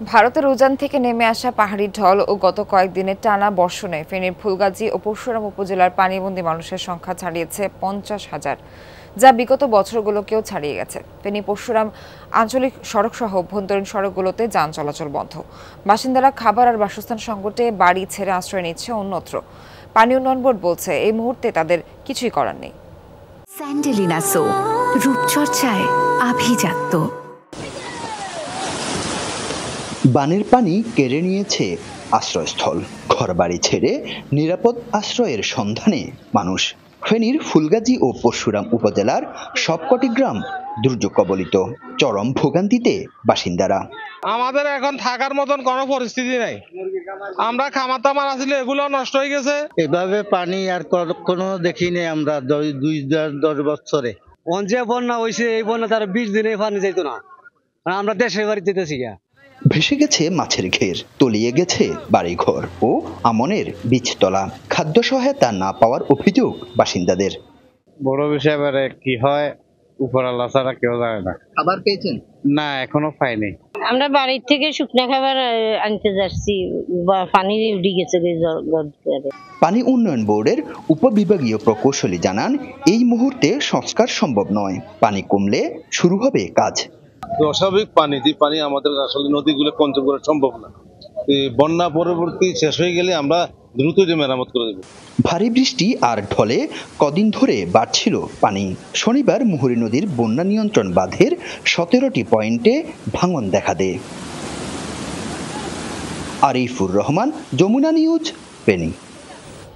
ভারতের উজান থেকে নেমে আসা পাহাড়ি ঢল ও গত কয়েকদিনের টানা বর্ষণে ফেনীর ফুলগাজী ও পরশুরাম উপজেলার পানিবন্দী মানুষের সংখ্যা ছাড়িয়েছে 50,000, যা বিগত বছরগুলোকেও ছাড়িয়ে গেছে। ফেনী পরশুরাম আঞ্চলিক সড়ক সহ অভ্যন্তরীণ সড়কগুলোতে যান চলাচল বন্ধ। বাসিন্দারা খাবার আর বাসস্থান সংকটে বাড়ি ছেড়ে আশ্রয় নিচ্ছে অন্যত্র। পানি উন্নয়ন বোর্ড বলছে এই মুহূর্তে তাদের কিছুই করার নেই। স্যান্ডেলিনা সো, রূপচর্চায় আভিজাত্য। বানের পানি কেড়ে নিয়েছে আশ্রয়স্থল, ঘরবাড়ি ছেড়ে নিরাপদ আশ্রয়ের সন্ধানে মানুষ। ফেনীর ফুলগাজী ও পরশুরাম উপজেলার সবকটি গ্রাম দুর্যোগ কবলিত, চরম ভোগান্তিতে বাসিন্দারা। আমাদের এখন থাকার মতন কোনো পরিস্থিতি নাই। আমরা খামার তামার আসলে এগুলো নষ্ট হয়ে গেছে। এভাবে পানি আর কোনো দেখিনি আমরা 10 বছরে। যে বন্যা হয়েছে এই বন্যা তার 20 দিনে পানি যাইতো না, আমরা দেশের বাড়ি যেতেছি। ভেসে গেছে মাছের ঘের, তলিয়ে গেছে বাড়িঘর ও আমনের বীজতলা। খাদ্য সহায়তা না পাওয়ার অভিযোগ বাসিন্দাদের। বড় বিষয় এবারে কি হয় উপর আল্লাহ ছাড়া কেউ জানে না। খাবার পেয়েছেন? না, এখনো পাইনি। আমরা বাড়ির থেকে শুকনা খাবার আনতে যাচ্ছি, পানি উঠে গেছে। পানি উন্নয়ন বোর্ডের উপবিভাগীয় প্রকৌশলী জানান, এই মুহূর্তে সংস্কার সম্ভব নয়। পানি কমলে শুরু হবে কাজ। অস্বাভাবিক পানি, যে পানি আমাদের আসলে নদীগুলো কন্ট্রোল করা সম্ভব না। বন্যা পরবর্তী শেষ হয়ে গেলে আমরা দ্রুত যে মেরামত করে দেব। ভারী বৃষ্টি আর ঢলে কদিন ধরে বাড়ছিল পানি। শনিবার মুহুরী নদীর বন্যা নিয়ন্ত্রণ বাঁধের 17টি পয়েন্টে ভাঙন দেখা দেয়। আরিফুর রহমান, যমুনা নিউজ, ফেনী।